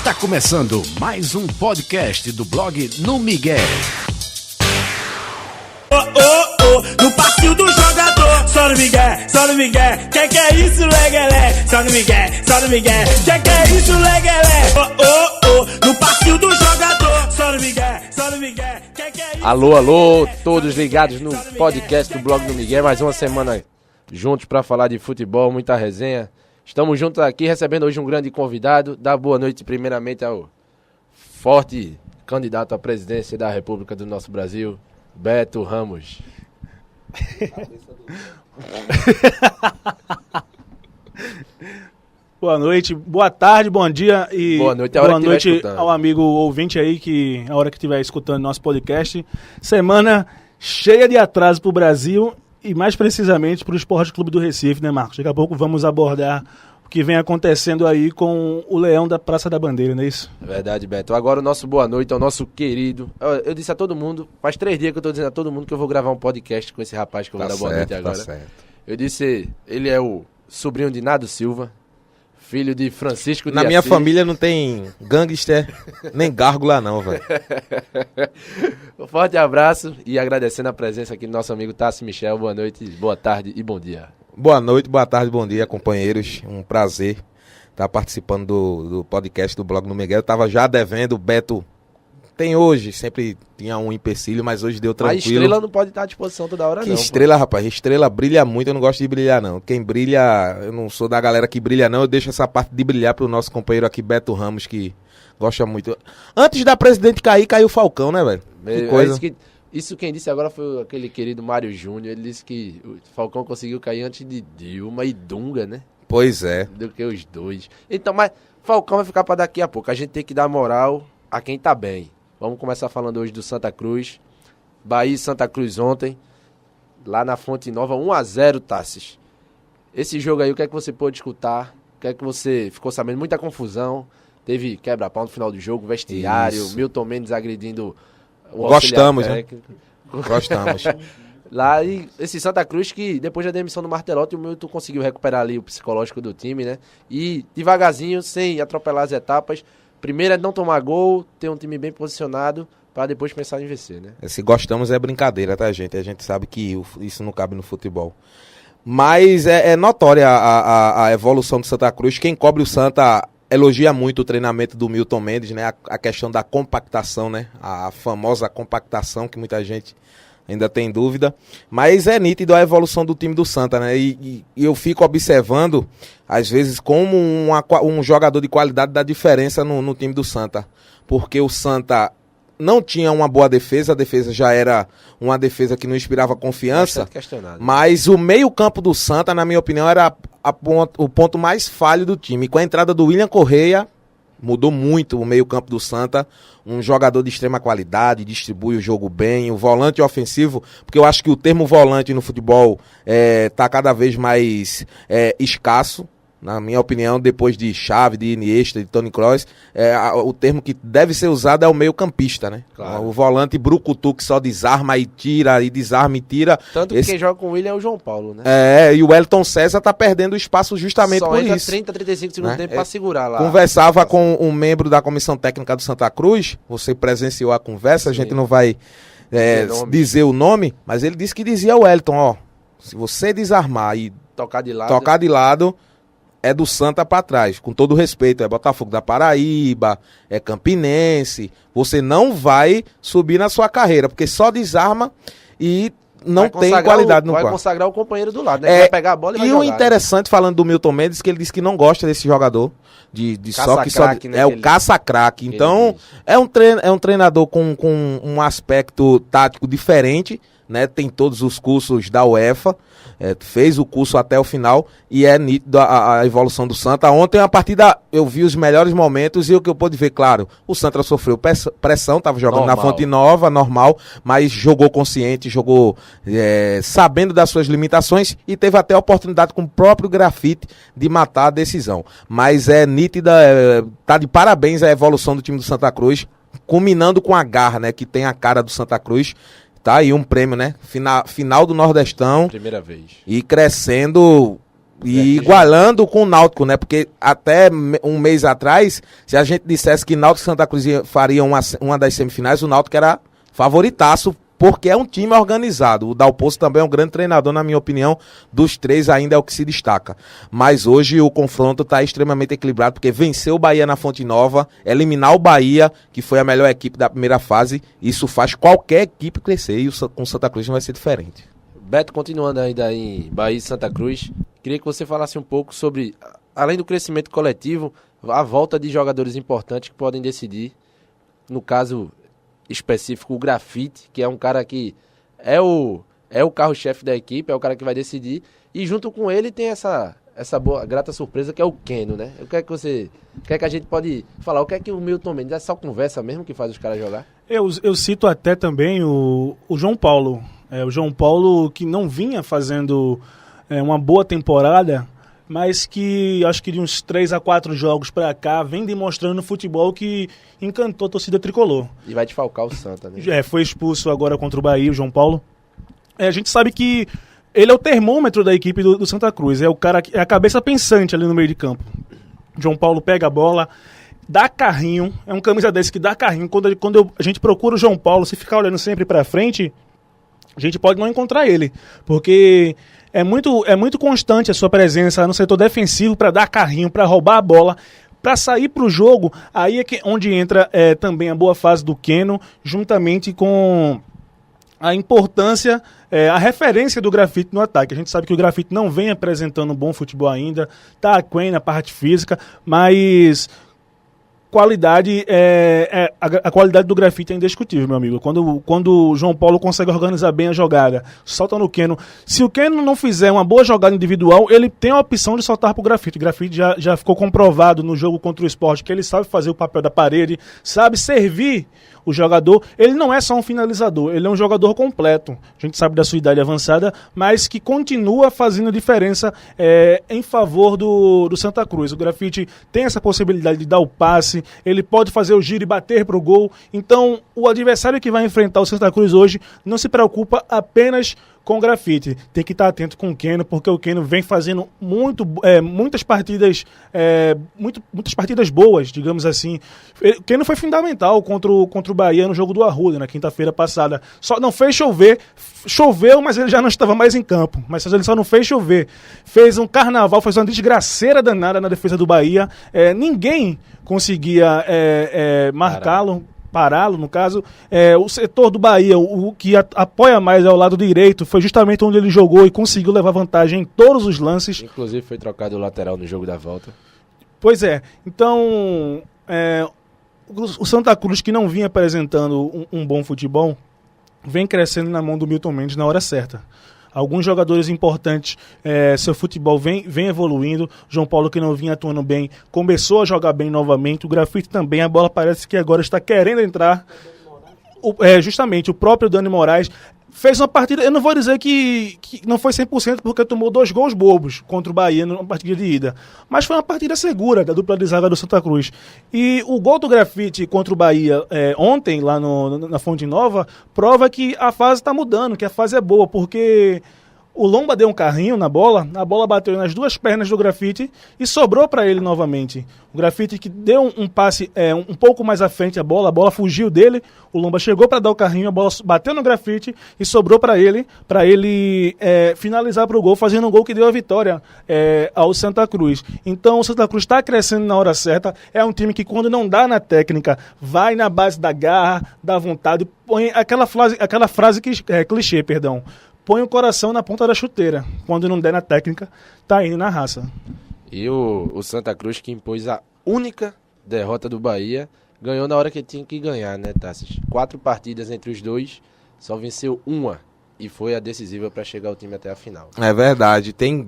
Está começando mais um podcast do blog No Miguel. No passinho do jogador, só no Miguel, só no Miguel. Que é isso, leguelé? Só no Miguel, só no Miguel. Que é isso, leguelé? No passinho do jogador, só no Miguel, só no Miguel. Que é isso? Alô, todos ligados no podcast do blog do Miguel. Mais uma semana juntos para falar de futebol, muita resenha. Estamos juntos aqui recebendo hoje um grande convidado. Dá boa noite primeiramente ao forte candidato à presidência da República do nosso Brasil, Beto Ramos. Boa noite, boa tarde, bom dia e boa noite, boa noite ao amigo ouvinte aí que a hora que estiver escutando nosso podcast. Semana cheia de atraso para o Brasil e mais precisamente para o Esporte Clube do Recife, né, Marcos? Daqui a pouco vamos abordar o que vem acontecendo aí com o Leão da Praça da Bandeira, não é isso? É verdade, Beto. Agora o nosso boa noite ao nosso querido. Eu disse a todo mundo, faz 3 dias que eu estou dizendo a todo mundo que eu vou gravar um podcast com esse rapaz que eu vou dar boa noite agora. Tá certo. Eu disse, ele é o sobrinho de Nado Silva, filho de Francisco de Na minha Assis. família não tem gangster, nem gárgula não, velho. Um forte abraço e agradecendo a presença aqui do nosso amigo Tassi Michel. Boa noite, boa tarde e bom dia. Boa noite, boa tarde, bom dia, companheiros. Um prazer estar participando do podcast do blog no Miguel. Eu tava já devendo, o Beto tem hoje, sempre tinha um empecilho, mas hoje deu tranquilo. A estrela não pode estar à disposição toda hora, Que não. estrela, rapaz, estrela brilha muito, eu não gosto de brilhar, não. Quem brilha, eu não sou da galera que brilha, não. Eu deixo essa parte de brilhar pro nosso companheiro aqui, Beto Ramos, que gosta muito. Antes da presidente cair, caiu o Falcão, né, velho? Que coisa. Isso quem disse agora foi aquele querido Mário Júnior. Ele disse que o Falcão conseguiu cair antes de Dilma e Dunga, né? Pois é. Do que os dois. Então, mas Falcão vai ficar para daqui a pouco. A gente tem que dar moral a quem tá bem. Vamos começar falando hoje do Santa Cruz. Bahia e Santa Cruz ontem. Lá na Fonte Nova, 1-0, Tassis. Esse jogo aí, o que é que você pôde escutar? O que é que você ficou sabendo? Muita confusão. Teve quebra-pau no final do jogo, vestiário. Isso. Milton Mendes agredindo o Gostamos, auxiliar né? técnico. Gostamos. Lá, e esse Santa Cruz que depois da demissão do Martelotti, o Milton conseguiu recuperar ali o psicológico do time, né? E devagarzinho, sem atropelar as etapas. Primeiro é não tomar gol, ter um time bem posicionado, para depois pensar em vencer, né? Se gostamos é brincadeira, tá, gente? A gente sabe que isso não cabe no futebol. Mas é notória a evolução do Santa Cruz. Quem cobre o Santa elogia muito o treinamento do Milton Mendes, né? A questão da compactação, né? A famosa compactação que muita gente ainda tem dúvida. Mas é nítido a evolução do time do Santa, né? E eu fico observando, às vezes, como um jogador de qualidade dá diferença no time do Santa. Porque o Santa não tinha uma boa defesa, a defesa já era uma defesa que não inspirava confiança. Mas o meio-campo do Santa, na minha opinião, era o ponto mais falho do time. Com a entrada do William Correia, mudou muito o meio-campo do Santa. Um jogador de extrema qualidade, distribui o jogo bem, o volante ofensivo, porque eu acho que o termo volante no futebol tá cada vez mais escasso. Na minha opinião, depois de Xavi, de Iniesta, de Toni Kroos, o termo que deve ser usado é o meio-campista, né? Claro. O volante brucutu que só desarma e tira, e desarma e tira. Tanto que quem joga com o William é o João Paulo, né? E o Wellington César tá perdendo espaço justamente Só por entra isso. 30, 35 segundos de tempo pra segurar lá. Conversava com um membro da comissão técnica do Santa Cruz, você presenciou a conversa, Sim. A gente não vai dizer o nome, mas ele disse que dizia ao Wellington, ó, se você desarmar e tocar de lado, é do Santa pra trás, com todo respeito, é Botafogo da Paraíba, é Campinense, você não vai subir na sua carreira, porque só desarma e não tem qualidade no quarto. Vai consagrar o companheiro do lado, né? Que vai pegar a bola e vai jogar. E o interessante, falando do Milton Mendes, que ele disse que não gosta desse jogador, Caça-craque, né, é o caça-craque. Então, é um treinador com um aspecto tático diferente, né? Tem todos os cursos da UEFA, fez o curso até o final e é nítido a evolução do Santa. Ontem, a partida, eu vi os melhores momentos e o que eu pude ver, claro, o Santa sofreu pressão, estava jogando na Fonte Nova, normal, mas jogou consciente, jogou sabendo das suas limitações e teve até a oportunidade com o próprio Grafite de matar a decisão. Mas é nítida, tá de parabéns a evolução do time do Santa Cruz, culminando com a garra, né, que tem a cara do Santa Cruz. Tá aí um prêmio, né? Final do Nordestão. Primeira vez. E crescendo E igualando com o Náutico, né? Porque até um mês atrás, se a gente dissesse que Náutico e Santa Cruz faria uma das semifinais, o Náutico era favoritaço, porque é um time organizado. O Dalpozo também é um grande treinador, na minha opinião. Dos três ainda é o que se destaca. Mas hoje o confronto está extremamente equilibrado, porque venceu o Bahia na Fonte Nova, eliminar o Bahia, que foi a melhor equipe da primeira fase, isso faz qualquer equipe crescer, e com o Santa Cruz não vai ser diferente. Beto, continuando ainda em Bahia e Santa Cruz, queria que você falasse um pouco sobre, além do crescimento coletivo, a volta de jogadores importantes que podem decidir. No caso específico, o Grafite, que é um cara que é o carro-chefe da equipe, é o cara que vai decidir, e junto com ele tem essa boa, grata surpresa que é o Keno, né? O que é que a gente pode falar? O que é que o Milton Mendes, é só conversa mesmo que faz os caras jogar? Eu cito até também o João Paulo. O João Paulo, que não vinha fazendo uma boa temporada, mas que acho que de uns 3 a 4 jogos pra cá vem demonstrando no futebol que encantou a torcida tricolor. E vai desfalcar o Santa, né? Foi expulso agora contra o Bahia, o João Paulo. A gente sabe que ele é o termômetro da equipe do Santa Cruz, é o cara, é a cabeça pensante ali no meio de campo. O João Paulo pega a bola, dá carrinho, é um camisa desse que dá carrinho. Quando a gente procura o João Paulo, se ficar olhando sempre pra frente, a gente pode não encontrar ele, porque é muito constante a sua presença no setor defensivo para dar carrinho, para roubar a bola, para sair para o jogo. Aí é onde entra também a boa fase do Keno, juntamente com a importância, a referência do Grafite no ataque. A gente sabe que o Grafite não vem apresentando um bom futebol ainda, está aquém na parte física, mas qualidade a qualidade do Grafite é indiscutível, meu amigo. Quando o João Paulo consegue organizar bem a jogada, solta no Keno. Se o Keno não fizer uma boa jogada individual, ele tem a opção de soltar pro Grafite. O Grafite já ficou comprovado no jogo contra o Sport que ele sabe fazer o papel da parede, sabe servir o jogador. Ele não é só um finalizador, ele é um jogador completo. A gente sabe da sua idade avançada, mas que continua fazendo diferença em favor do Santa Cruz. O Grafite tem essa possibilidade de dar o passe, ele pode fazer o giro e bater pro gol. Então, o adversário que vai enfrentar o Santa Cruz hoje não se preocupa apenas com o Grafite. Tem que estar atento com o Keno, porque o Keno vem fazendo muitas partidas boas, digamos assim. O Keno foi fundamental contra o Bahia no jogo do Arruda, na quinta-feira passada. Só não fez chover. Choveu, mas ele já não estava mais em campo. Mas ele só não fez chover. Fez um carnaval, fez uma desgraceira danada na defesa do Bahia. Ninguém conseguia marcá-lo. Pará-lo, no caso, o setor do Bahia, o que apoia mais ao lado direito, foi justamente onde ele jogou e conseguiu levar vantagem em todos os lances. Inclusive foi trocado o lateral no jogo da volta. Pois é, então o Santa Cruz, que não vinha apresentando um bom futebol, vem crescendo na mão do Milton Mendes na hora certa. Alguns jogadores importantes, seu futebol vem evoluindo. João Paulo, que não vinha atuando bem, começou a jogar bem novamente. O Grafite também, a bola parece que agora está querendo entrar. Justamente, o próprio Dani Moraes fez uma partida, eu não vou dizer que não foi 100% porque tomou 2 gols bobos contra o Bahia numa partida de ida, mas foi uma partida segura da dupla de zaga do Santa Cruz. E o gol do Grafite contra o Bahia ontem, lá na Fonte Nova, prova que a fase está mudando, que a fase é boa, porque o Lomba deu um carrinho na bola, a bola bateu nas 2 pernas do Grafite e sobrou para ele novamente. O Grafite que deu um passe um pouco mais à frente a bola fugiu dele, o Lomba chegou para dar o carrinho, a bola bateu no Grafite e sobrou para ele finalizar para o gol, fazendo um gol que deu a vitória ao Santa Cruz. Então o Santa Cruz está crescendo na hora certa, é um time que quando não dá na técnica, vai na base da garra, da vontade, põe aquela frase que clichê, perdão. Põe o coração na ponta da chuteira. Quando não der na técnica, tá indo na raça. E o Santa Cruz, que impôs a única derrota do Bahia, ganhou na hora que tinha que ganhar, né, Tassis? 4 partidas entre os dois, só venceu uma. E foi a decisiva para chegar o time até a final. É verdade. Tem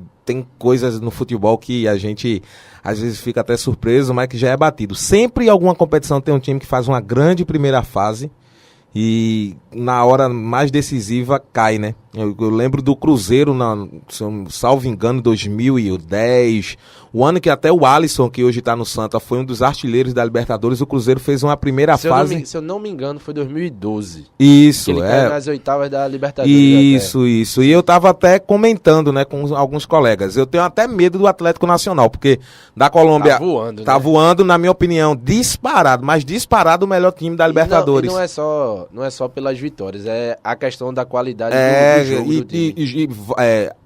coisas no futebol que a gente às vezes fica até surpreso, mas que já é batido. Sempre em alguma competição tem um time que faz uma grande primeira fase e na hora mais decisiva cai, né? Eu lembro do Cruzeiro, salvo engano, 2010, O ano que até o Alisson, que hoje tá no Santa, foi um dos artilheiros da Libertadores, o Cruzeiro fez uma primeira fase... Se eu não me engano, foi 2012. Isso, que ele caiu nas oitavas da Libertadores. Isso. E eu tava até comentando, né, com alguns colegas. Eu tenho até medo do Atlético Nacional, porque da Colômbia... Tá voando, na minha opinião, disparado, mas disparado o melhor time da Libertadores. Não é só pelas vitórias, é a questão da qualidade do jogo do time.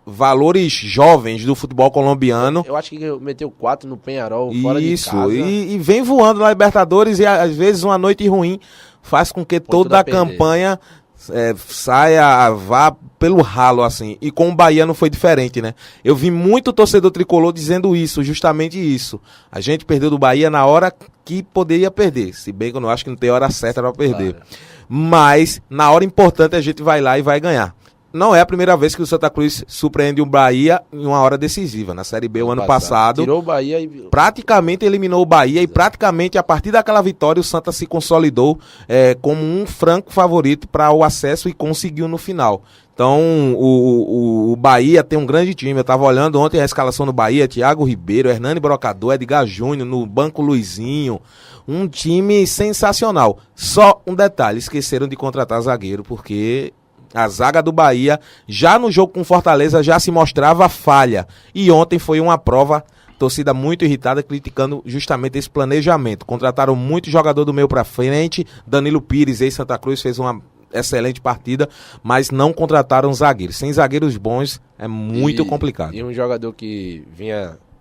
Valores jovens do futebol colombiano. Eu acho que meteu 4 no Peñarol, fora de casa. E vem voando na Libertadores e às vezes uma noite ruim faz com que toda a campanha vá pelo ralo, assim. E com o Bahia não foi diferente, né? Eu vi muito torcedor tricolor dizendo isso, justamente isso. A gente perdeu do Bahia na hora que poderia perder, se bem que eu não acho que não tem hora certa para perder. Claro. Mas na hora importante a gente vai lá e vai ganhar. Não é a primeira vez que o Santa Cruz surpreende o Bahia em uma hora decisiva. Na Série B, o ano passado, tirou o Bahia e praticamente eliminou o Bahia. Exato. E praticamente a partir daquela vitória o Santa se consolidou como um franco favorito para o acesso e conseguiu no final. Então o Bahia tem um grande time. Eu estava olhando ontem a escalação do Bahia: Thiago Ribeiro, Hernani Brocador, Edgar Júnior, no banco Luizinho. Um time sensacional. Só um detalhe: esqueceram de contratar zagueiro, porque a zaga do Bahia, já no jogo com Fortaleza, já se mostrava falha. E ontem foi uma prova, torcida muito irritada, criticando justamente esse planejamento. Contrataram muito jogador do meio pra frente. Danilo Pires, ex-Santa Cruz, fez uma excelente partida, mas não contrataram zagueiros. Sem zagueiros bons, é muito complicado. E um jogador que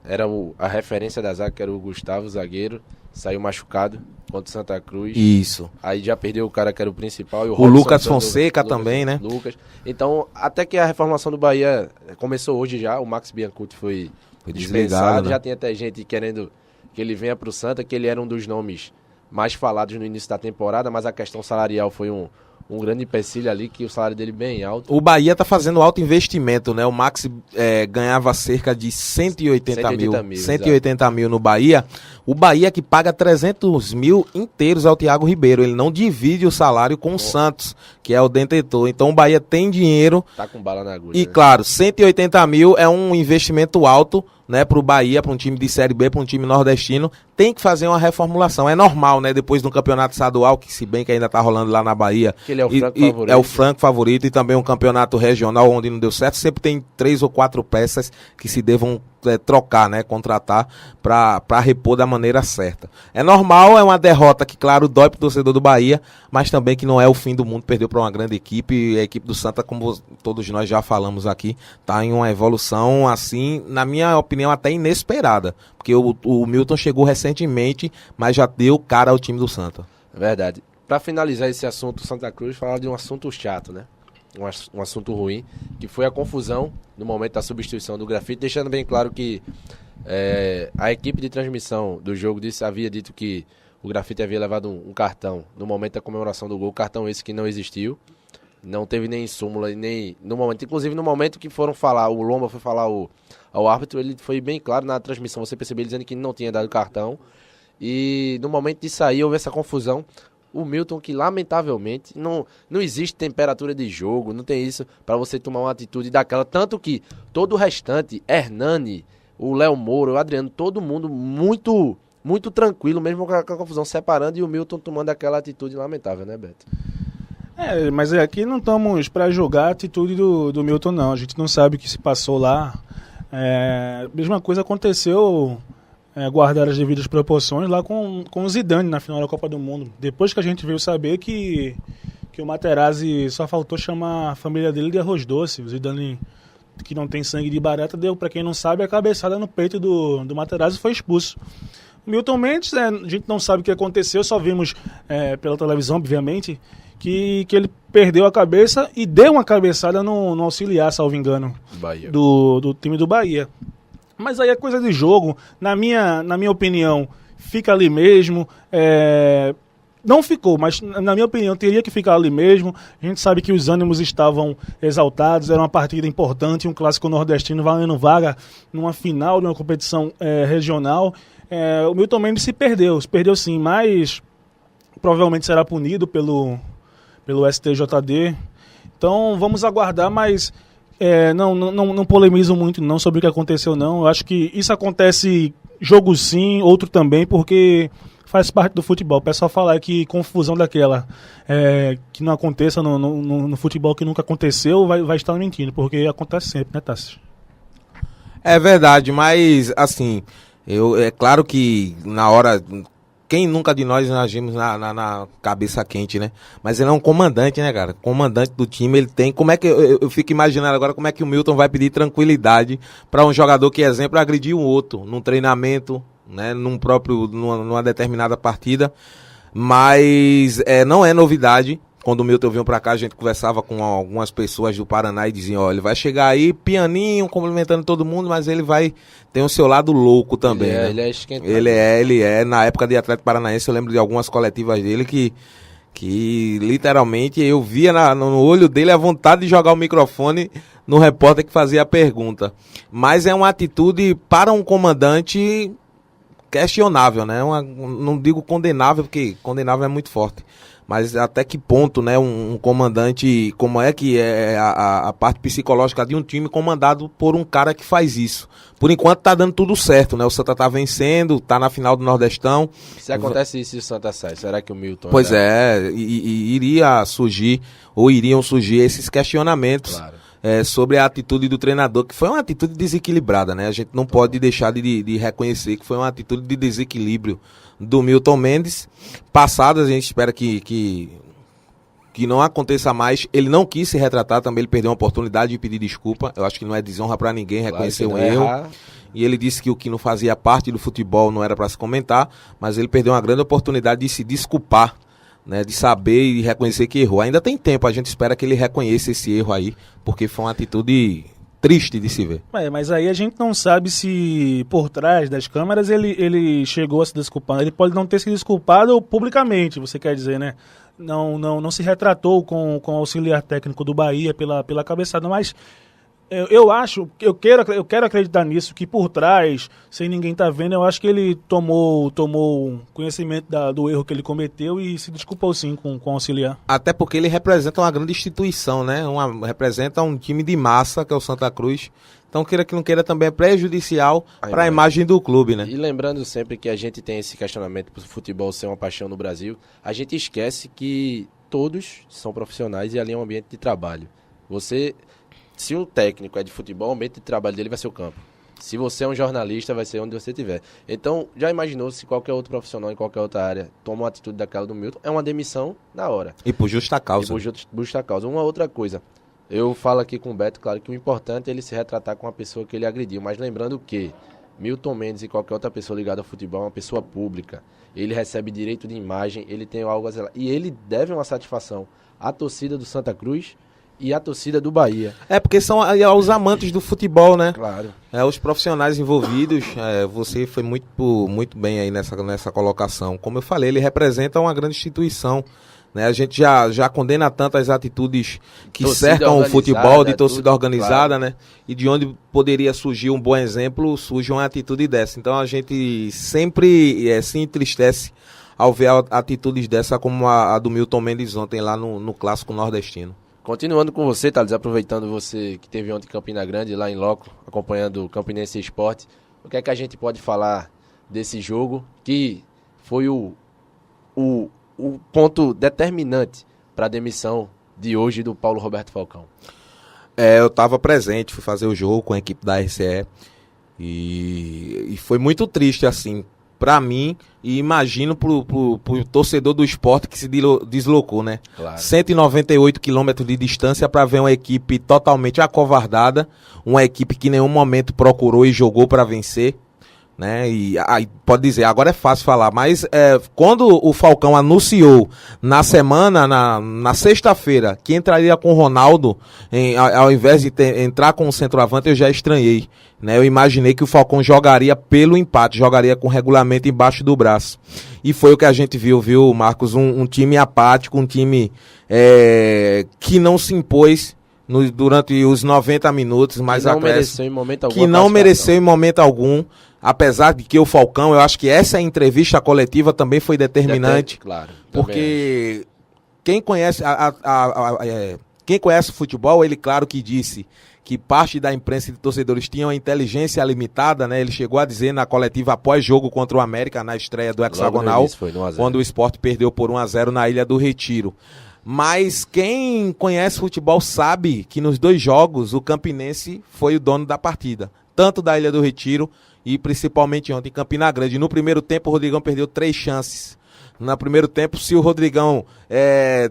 era a referência da zaga, que era o Gustavo, zagueiro, saiu machucado contra o Santa Cruz. Isso. Aí já perdeu o cara que era o principal. E o Lucas Fonseca também, né? Lucas. Então, até que a reformulação do Bahia começou hoje já, o Max Biancuti foi dispensado. Né? Já tem até gente querendo que ele venha pro Santa, que ele era um dos nomes mais falados no início da temporada, mas a questão salarial foi um grande empecilho ali, que o salário dele bem alto. O Bahia tá fazendo alto investimento, né? O Max ganhava cerca de 180 mil no Bahia. O Bahia que paga 300 mil inteiros ao Thiago Ribeiro. Ele não divide o salário com o Santos, que é o detentor. Então o Bahia tem dinheiro. Tá com bala na agulha. E claro, 180 mil é um investimento alto, né, pro Bahia, para um time de Série B, para um time nordestino. Tem que fazer uma reformulação. É normal, né? Depois do campeonato estadual, que se bem que ainda tá rolando lá na Bahia. Que ele é o franco favorito. É o franco favorito. E também um campeonato regional onde não deu certo. Sempre tem 3 ou 4 peças que se devam trocar, né? Contratar para repor da maneira certa. É normal, é uma derrota que, claro, dói pro torcedor do Bahia, mas também que não é o fim do mundo. Perdeu para uma grande equipe. A equipe do Santa, como todos nós já falamos aqui, tá em uma evolução, assim, na minha opinião, até inesperada. Porque o Milton chegou recentemente, mas já deu cara ao time do Santa. Verdade. Para finalizar esse assunto Santa Cruz, falar de um assunto chato, né? Um assunto ruim, que foi a confusão no momento da substituição do Grafite, deixando bem claro que a equipe de transmissão do jogo havia dito que o Grafite havia levado um cartão no momento da comemoração do gol, cartão esse que não existiu, não teve nem súmula, nem no momento, inclusive no momento que foram falar, o Lomba foi falar ao árbitro, ele foi bem claro na transmissão, você percebeu ele dizendo que não tinha dado cartão, e no momento de sair houve essa confusão. O Milton, que lamentavelmente não existe temperatura de jogo, não tem isso para você tomar uma atitude daquela. Tanto que todo o restante, Hernani, o Léo Moura, o Adriano, todo mundo muito, muito tranquilo, mesmo com a confusão separando, e o Milton tomando aquela atitude lamentável, né, Beto? Mas aqui não estamos para julgar a atitude do Milton, não. A gente não sabe o que se passou lá. A mesma coisa aconteceu... guardar as devidas proporções lá com o Zidane na final da Copa do Mundo. Depois que a gente veio saber que o Materazzi só faltou chamar a família dele de arroz doce. O Zidane, que não tem sangue de barata, deu, para quem não sabe, a cabeçada no peito do Materazzi e foi expulso. O Milton Mendes, a gente não sabe o que aconteceu, só vimos pela televisão, obviamente, que ele perdeu a cabeça e deu uma cabeçada no auxiliar, salvo engano, do time do Bahia. Mas aí é coisa de jogo, na minha opinião, fica ali mesmo, não ficou, mas na minha opinião teria que ficar ali mesmo. A gente sabe que os ânimos estavam exaltados, era uma partida importante, um clássico nordestino valendo vaga numa final de uma competição regional. O Milton Mendes se perdeu sim, mas provavelmente será punido pelo STJD. Então vamos aguardar, mas Não polemizo muito não sobre o que aconteceu, não. Eu acho que isso acontece jogo sim, outro também, porque faz parte do futebol. O pessoal falar que confusão daquela que não aconteça no futebol que nunca aconteceu, vai estar mentindo, porque acontece sempre, né, Tassi? É verdade, mas assim, é claro que na hora... Quem nunca de nós agimos na cabeça quente, né? Mas ele é um comandante, né, cara? Comandante do time, ele tem... Como é que... Eu fico imaginando agora como é que o Milton vai pedir tranquilidade para um jogador que, exemplo, agrediu um outro num treinamento, né? Numa determinada partida. Mas não é novidade. Quando o Milton veio pra cá, a gente conversava com algumas pessoas do Paraná e diziam, ó, ele vai chegar aí pianinho, cumprimentando todo mundo, mas ele vai ter o seu lado louco também, né? Ele é esquentado. Ele é. Na época de Atlético Paranaense, eu lembro de algumas coletivas dele que literalmente eu via no olho dele a vontade de jogar o microfone no repórter que fazia a pergunta. Mas é uma atitude para um comandante questionável, né? Não digo condenável, porque condenável é muito forte. Mas até que ponto, né, um comandante, como é que é a parte psicológica de um time comandado por um cara que faz isso? Por enquanto tá dando tudo certo, né? O Santa tá vencendo, tá na final do Nordestão. Se acontece isso e o Santa sai, será que o Milton... Pois iria surgir, ou iriam surgir esses questionamentos. Claro. Sobre a atitude do treinador, que foi uma atitude desequilibrada, né? A gente não pode deixar de reconhecer que foi uma atitude de desequilíbrio do Milton Mendes. Passadas, a gente espera que não aconteça mais. Ele não quis se retratar também, ele perdeu uma oportunidade de pedir desculpa. Eu acho que não é desonra para ninguém reconhecer um erro. E ele disse que o que não fazia parte do futebol não era para se comentar, mas ele perdeu uma grande oportunidade de se desculpar, né, de saber e reconhecer que errou. Ainda tem tempo, a gente espera que ele reconheça esse erro aí, porque foi uma atitude triste de se ver. Mas aí a gente não sabe se por trás das câmeras ele chegou a se desculpar. Ele pode não ter se desculpado publicamente, você quer dizer, né? Não se retratou com o auxiliar técnico do Bahia pela cabeçada, mas eu quero acreditar nisso, que por trás, sem ninguém estar vendo, eu acho que ele tomou conhecimento do erro que ele cometeu e se desculpou sim com o auxiliar. Até porque ele representa uma grande instituição, né? Representa um time de massa, que é o Santa Cruz. Então, queira que não queira, também é prejudicial para a imagem do clube, né? E lembrando sempre que a gente tem esse questionamento para o futebol ser uma paixão no Brasil, a gente esquece que todos são profissionais e ali é um ambiente de trabalho. Se o técnico é de futebol, o ambiente de trabalho dele vai ser o campo. Se você é um jornalista, vai ser onde você estiver. Então, já imaginou se qualquer outro profissional em qualquer outra área toma uma atitude daquela do Milton? É uma demissão na hora. E por justa causa. Justa causa. Uma outra coisa. Eu falo aqui com o Beto, claro que o importante é ele se retratar com a pessoa que ele agrediu. Mas lembrando que Milton Mendes e qualquer outra pessoa ligada ao futebol é uma pessoa pública. Ele recebe direito de imagem, ele tem algo a zelar. E ele deve uma satisfação à torcida do Santa Cruz e a torcida do Bahia. Porque são os amantes do futebol, né? Claro. Os profissionais envolvidos. Você foi muito bem aí nessa colocação. Como eu falei, ele representa uma grande instituição, né? A gente já condena tantas atitudes que torcida cercam o futebol, de torcida organizada, claro, né? E de onde poderia surgir um bom exemplo, surge uma atitude dessa. Então a gente sempre se entristece ao ver atitudes dessa, como a do Milton Mendes ontem lá no Clássico Nordestino. Continuando com você, Thales, aproveitando você que esteve ontem em Campina Grande, lá em loco, acompanhando o Campinense Esporte, o que é que a gente pode falar desse jogo, que foi o ponto determinante para a demissão de hoje do Paulo Roberto Falcão? Eu estava presente, fui fazer o jogo com a equipe da RCE e foi muito triste, assim, para mim, e imagino pro torcedor do esporte que se deslocou, né? Claro. 198 quilômetros de distância para ver uma equipe totalmente acovardada, uma equipe que em nenhum momento procurou e jogou para vencer, né? E aí pode dizer, agora é fácil falar, mas quando o Falcão anunciou na semana, na sexta-feira, que entraria com o Ronaldo, ao invés de entrar com o centroavante, eu já estranhei, né? Eu imaginei que o Falcão jogaria pelo empate, jogaria com o regulamento embaixo do braço. E foi o que a gente viu, Marcos? Um time apático, um time que não se impôs durante os 90 minutos, mas que não mereceu em momento algum. Que não mereceu em momento algum. Apesar de que o Falcão, eu acho que essa entrevista coletiva também foi determinante. Claro. Porque quem conhece quem conhece o futebol, ele claro que disse que parte da imprensa e de torcedores tinham a inteligência limitada, né? Ele chegou a dizer na coletiva após jogo contra o América, na estreia do Hexagonal, quando o Sport perdeu por 1-0 na Ilha do Retiro. Mas quem conhece futebol sabe que nos 2 jogos o Campinense foi o dono da partida, tanto da Ilha do Retiro e principalmente ontem em Campina Grande. No primeiro tempo o Rodrigão perdeu 3 chances. No primeiro tempo, se o Rodrigão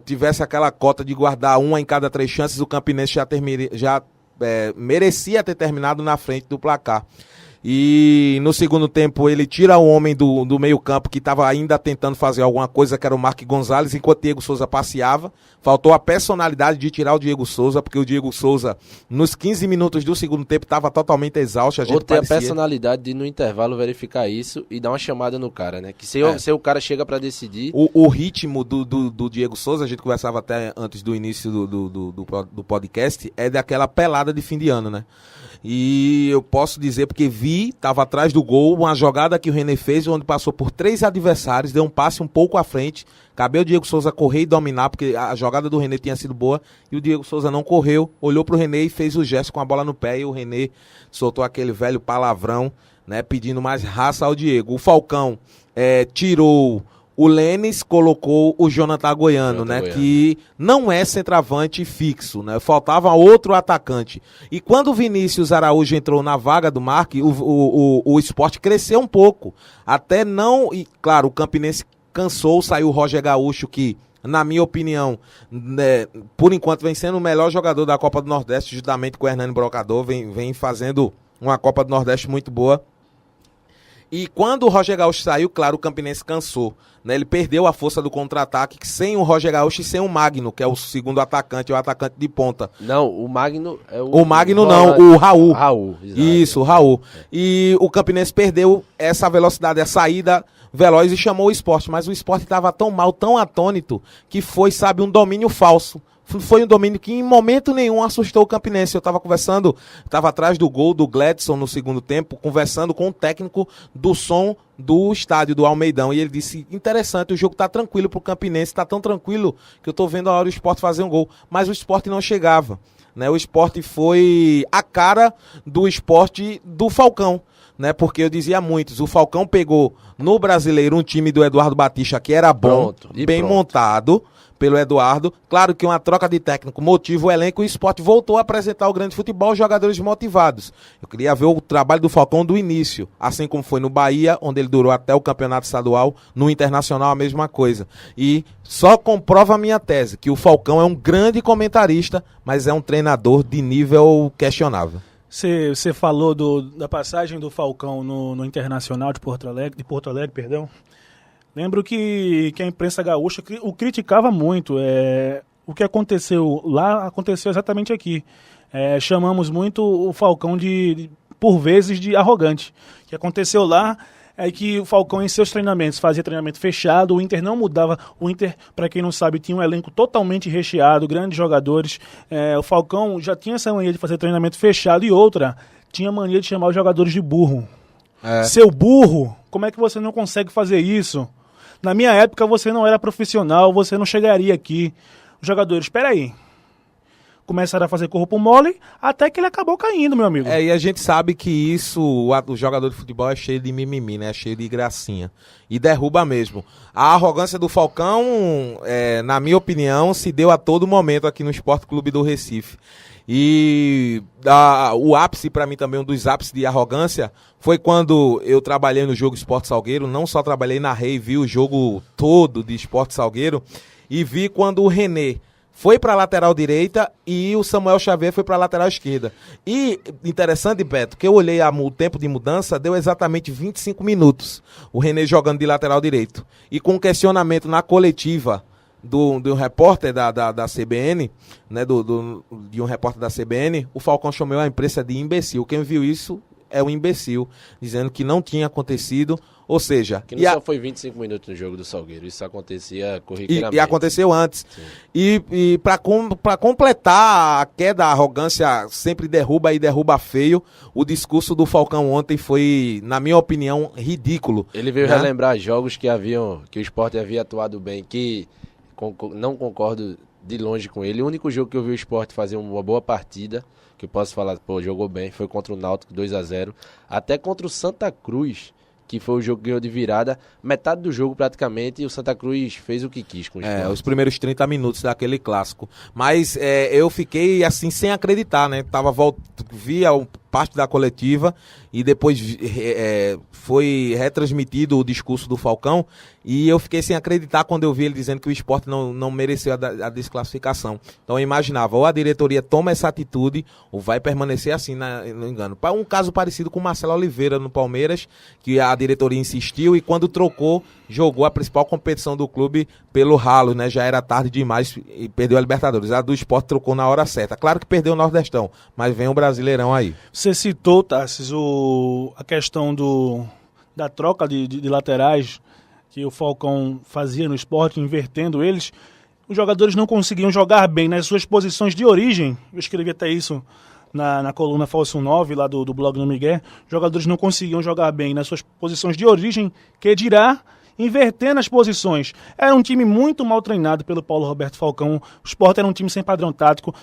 tivesse aquela cota de guardar 1 em cada 3 chances, o Campinense já merecia ter terminado na frente do placar. E no segundo tempo ele tira o homem do meio campo que estava ainda tentando fazer alguma coisa, que era o Mark Gonzalez, enquanto o Diego Souza passeava. Faltou a personalidade de tirar o Diego Souza, porque o Diego Souza nos 15 minutos do segundo tempo estava totalmente exausto. Ou ter a personalidade de no intervalo verificar isso e dar uma chamada no cara, né? Que se o cara chega para decidir... O ritmo do Diego Souza, a gente conversava até antes do início do podcast, é daquela pelada de fim de ano, né? E eu posso dizer, porque estava atrás do gol, uma jogada que o René fez, onde passou por 3 adversários, deu um passe um pouco à frente, cabeu o Diego Souza correr e dominar, porque a jogada do René tinha sido boa, e o Diego Souza não correu, olhou pro René e fez o gesto com a bola no pé, e o René soltou aquele velho palavrão, né, pedindo mais raça ao Diego. O Falcão tirou o Lênis, colocou o Jonathan Goiano, né? Que não é centroavante fixo, né? Faltava outro atacante. E quando o Vinícius Araújo entrou na vaga do Mark, o Sport cresceu um pouco. Até não... E, claro, o Campinense cansou, saiu o Roger Gaúcho, que, na minha opinião, né, por enquanto vem sendo o melhor jogador da Copa do Nordeste, juntamente com o Hernani Brocador, vem fazendo uma Copa do Nordeste muito boa. E quando o Roger Gaúcho saiu, claro, o Campinense cansou, né? Ele perdeu a força do contra-ataque sem o Roger Gaúcho e sem o Magno, que é o segundo atacante, o atacante de ponta. Não, o Magno é o... O Magno não, o Raul. Raul, exato. Isso, o Raul. E o Campinense perdeu essa velocidade, a saída veloz e chamou o Sport. Mas o Sport estava tão mal, tão atônito, que foi, sabe, um domínio falso. Foi um domínio que em momento nenhum assustou o Campinense. Eu estava atrás do gol do Gladson no segundo tempo, conversando com o técnico do som do estádio do Almeidão. E ele disse, interessante, o jogo tá tranquilo pro Campinense, tá tão tranquilo que eu tô vendo a hora do Sport fazer um gol. Mas o Sport não chegava, né? O Sport foi a cara do Sport do Falcão, né? Porque eu dizia a muitos, o Falcão pegou no Brasileiro um time do Eduardo Batista que era bom, bem montado pelo Eduardo. Claro que uma troca de técnico motiva o elenco e o Sport voltou a apresentar o grande futebol, os jogadores motivados. Eu queria ver o trabalho do Falcão do início, assim como foi no Bahia, onde ele durou até o campeonato estadual, no Internacional a mesma coisa. E só comprova a minha tese, que o Falcão é um grande comentarista, mas é um treinador de nível questionável. Você falou da passagem do Falcão no Internacional de Porto Alegre, perdão. Lembro que a imprensa gaúcha o criticava muito. O que aconteceu lá aconteceu exatamente aqui. Chamamos muito o Falcão por vezes, de arrogante. O que aconteceu lá é que o Falcão, em seus treinamentos, fazia treinamento fechado, o Inter não mudava. O Inter, para quem não sabe, tinha um elenco totalmente recheado, grandes jogadores. O Falcão já tinha essa mania de fazer treinamento fechado, e outra, tinha mania de chamar os jogadores de burro. Seu burro, como é que você não consegue fazer isso? Na minha época você não era profissional, você não chegaria aqui. Os jogadores, espera aí. Começaram a fazer corpo mole, até que ele acabou caindo, meu amigo. E a gente sabe que isso, o jogador de futebol é cheio de mimimi, né? É cheio de gracinha. E derruba mesmo. A arrogância do Falcão, na minha opinião, se deu a todo momento aqui no Sport Clube do Recife. E o ápice, para mim também, um dos ápices de arrogância, foi quando eu trabalhei no jogo Sport Salgueiro. Não só trabalhei na Rei, vi o jogo todo de Sport Salgueiro, e vi quando o René foi para a lateral direita e o Samuel Xavier foi para a lateral esquerda. E interessante, Beto, que eu olhei o tempo de mudança, deu exatamente 25 minutos. O René jogando de lateral direito. E com questionamento na coletiva do repórter da CBN, né, de um repórter da CBN, o Falcão chamou a imprensa de imbecil. Quem viu isso é um imbecil, dizendo que não tinha acontecido. Ou seja... Que não só foi 25 minutos no jogo do Salgueiro, isso acontecia corriqueiramente. E aconteceu antes. Sim. E para completar a queda, a arrogância sempre derruba e derruba feio, o discurso do Falcão ontem foi, na minha opinião, ridículo. Ele veio relembrar jogos que o Sport havia atuado bem, que não concordo de longe com ele. O único jogo que eu vi o Sport fazer uma boa partida, que eu posso falar, pô, jogou bem, foi contra o Náutico 2-0. Até contra o Santa Cruz, que foi o jogo que ganhou de virada, metade do jogo praticamente, e o Santa Cruz fez o que quis com o Sport. Os primeiros 30 minutos daquele clássico. Mas eu fiquei assim, sem acreditar, né? Via parte da coletiva e depois foi retransmitido o discurso do Falcão e eu fiquei sem acreditar quando eu vi ele dizendo que o Sport não mereceu a desclassificação. Então eu imaginava, ou a diretoria toma essa atitude ou vai permanecer assim, não engano. Um caso parecido com o Marcelo Oliveira no Palmeiras, que a diretoria insistiu e quando trocou, jogou a principal competição do clube pelo ralo, né? Já era tarde demais e perdeu a Libertadores. A do Sport trocou na hora certa. Claro que perdeu o Nordestão, mas vem o Brasileirão aí. Você citou, Tarcísio, a questão da troca de laterais que o Falcão fazia no Sport, invertendo eles. Os jogadores não conseguiam jogar bem nas suas posições de origem. Eu escrevi até isso na coluna Falso 9, lá do blog do Miguel. Os jogadores não conseguiam jogar bem nas suas posições de origem, que dirá invertendo as posições. Era um time muito mal treinado pelo Paulo Roberto Falcão. O Sport era um time sem padrão tático.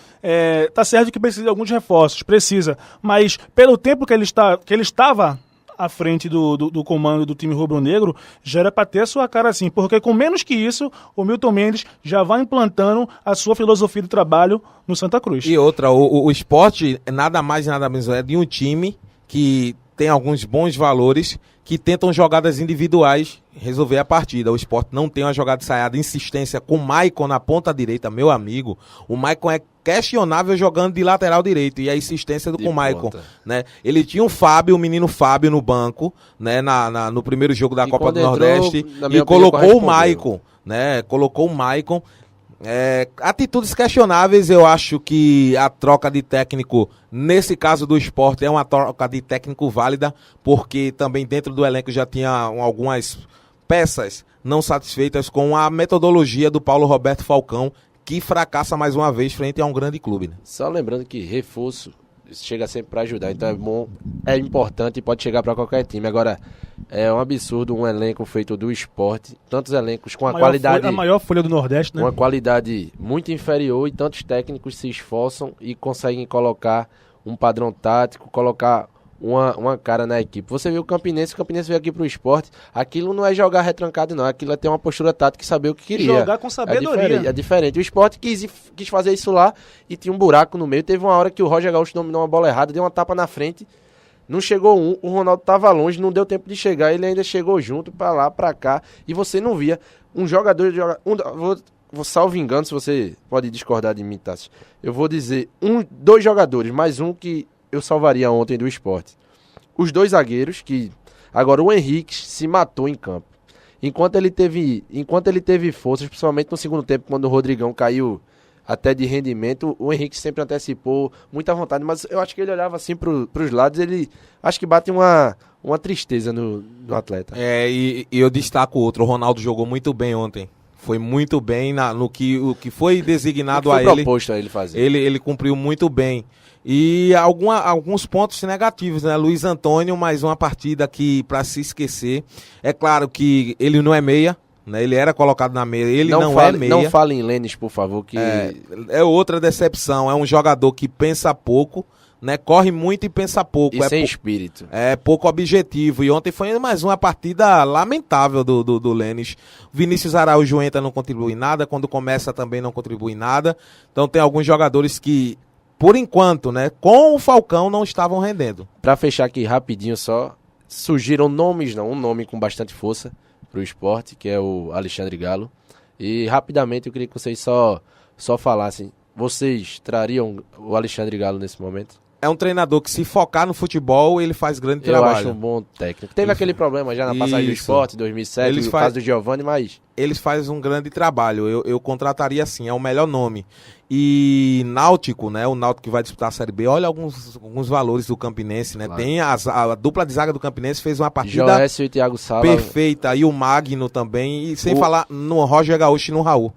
Tá certo que precisa de alguns reforços, precisa. Mas pelo tempo que ele estava à frente do comando do time rubro-negro, já era para ter a sua cara assim. Porque com menos que isso, o Milton Mendes já vai implantando a sua filosofia de trabalho no Santa Cruz. E outra, o Sport nada mais nada menos é de um time que tem alguns bons valores, que tentam jogadas individuais resolver a partida. O Sport não tem uma jogada ensaiada, insistência com o Maicon na ponta direita, meu amigo. O Maicon é questionável jogando de lateral direito, e a insistência com o Maicon, né? Ele tinha o menino Fábio no banco, né, no primeiro jogo da Copa do Nordeste, e colocou o Maicon, né? Colocou o Maicon. Atitudes questionáveis. Eu acho que a troca de técnico, nesse caso do Sport, é uma troca de técnico válida, porque também dentro do elenco já tinha algumas peças não satisfeitas com a metodologia do Paulo Roberto Falcão, que fracassa mais uma vez frente a um grande clube, né? Só lembrando que reforço chega sempre para ajudar, então é bom, é importante e pode chegar para qualquer time. Agora, é um absurdo um elenco feito do Sport, tantos elencos com a qualidade... A maior folha do Nordeste, né? Uma qualidade muito inferior, e tantos técnicos se esforçam e conseguem colocar um padrão tático, colocar uma cara na equipe. Você viu o Campinense veio aqui pro Sport, aquilo não é jogar retrancado não, aquilo é ter uma postura tática e saber o que queria. Jogar com sabedoria. É diferente. O Sport quis fazer isso lá e tinha um buraco no meio. Teve uma hora que o Roger Gaúcho dominou uma bola errada, deu uma tapa na frente, não chegou o Ronaldo tava longe, não deu tempo de chegar, ele ainda chegou junto pra lá, pra cá, e você não via um jogador... Vou salvo engano, se você pode discordar de mim, Tassi. Eu vou dizer 2 jogadores, mais um que eu salvaria ontem do Sport. Os 2 zagueiros, que agora o Henrique se matou em campo. Enquanto ele teve forças, principalmente no segundo tempo, quando o Rodrigão caiu até de rendimento, o Henrique sempre antecipou, muita vontade, mas eu acho que ele olhava assim pros lados, ele acho que bate uma tristeza no atleta. E eu destaco outro, o Ronaldo jogou muito bem ontem. Foi muito bem o que foi designado a ele. Proposto a ele fazer. Ele cumpriu muito bem. E alguns pontos negativos, né? Luiz Antônio, mais uma partida que para se esquecer. É claro que ele não é meia, né? Ele era colocado na meia, ele não é meia. Não fale em Lênis, por favor, que... É outra decepção, é um jogador que pensa pouco, né? Corre muito e pensa pouco. E sem espírito. É pouco objetivo. E ontem foi mais uma partida lamentável do Lênis. Vinícius Araújo entra, não contribui em nada. Quando começa também não contribui em nada. Então tem alguns jogadores que, por enquanto, né, com o Falcão não estavam rendendo. Pra fechar aqui rapidinho só, surgiram nomes, um nome com bastante força pro Sport, que é o Alexandre Galo. E rapidamente eu queria que vocês só falassem. Vocês trariam o Alexandre Galo nesse momento? É um treinador que, se focar no futebol, ele faz grande trabalho. Eu acho um bom técnico. Teve aquele problema já na passagem do Sport, em 2007, no caso do Giovani, mas... Eles fazem um grande trabalho. Eu contrataria assim, é o melhor nome. E Náutico, né? O Náutico que vai disputar a Série B, olha alguns valores do Campinense, né? Claro. Tem a dupla de zaga do Campinense, fez uma partida Joécio e Thiago Sala. Perfeita. E o Magno também. E sem falar no Roger Gaúcho e no Raul.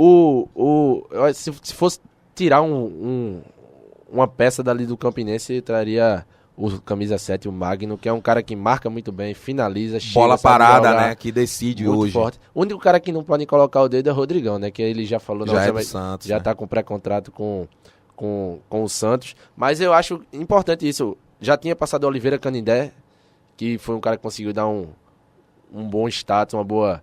Se fosse tirar uma peça dali do Campinense, traria o camisa 7, o Magno, que é um cara que marca muito bem, finaliza, chega, Bola sabe parada, jogar, né? Que decide muito hoje. forte. O único cara que não pode colocar o dedo é o Rodrigão, né? Que ele já falou, Já é do mas Santos, já né? tá com pré-contrato com o Santos. Mas eu acho importante isso. Já tinha passado o Oliveira Canindé, que foi um cara que conseguiu dar um bom status, uma boa...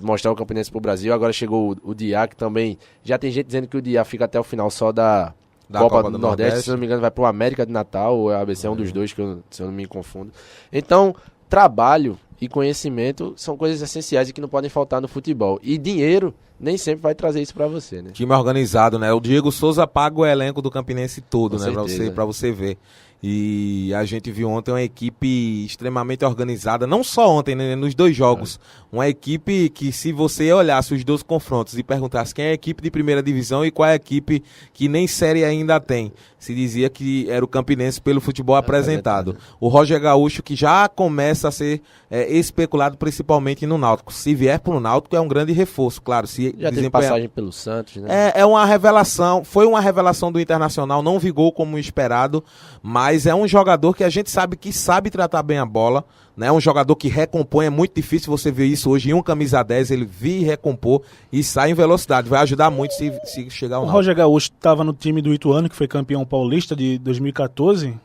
mostrar o Campinense pro Brasil. Agora chegou o Diá, que também... Já tem gente dizendo que o Diá fica até o final só da Copa do Nordeste. Se não me engano, vai pro América de Natal, ou ABC é um dos dois, se eu não me confundo. Então, trabalho e conhecimento são coisas essenciais e que não podem faltar no futebol. E dinheiro nem sempre vai trazer isso pra você, né? Time organizado, né? O Diego Souza paga o elenco do Campinense todo, Com né? certeza. Pra você ver. E a gente viu ontem uma equipe extremamente organizada, não só ontem, né? Nos dois jogos. Uma equipe que, se você olhasse os dois confrontos e perguntasse quem é a equipe de primeira divisão e qual é a equipe que nem série ainda tem, se dizia que era o Campinense pelo futebol apresentado. O Roger Gaúcho, que já começa a ser especulado principalmente no Náutico. Se vier pro Náutico, é um grande reforço, claro. Se Já teve passagem pelo Santos, né? é uma revelação, foi uma revelação do Internacional, não vigou como esperado, mas é um jogador que a gente sabe que sabe tratar bem a bola, né? Um jogador que recompõe, é muito difícil você ver isso hoje em um camisa 10, ele vir e recompor e sai em velocidade, vai ajudar muito se chegar ao O Náutico. Roger Gaúcho estava no time do Ituano, que foi campeão paulista de 2014.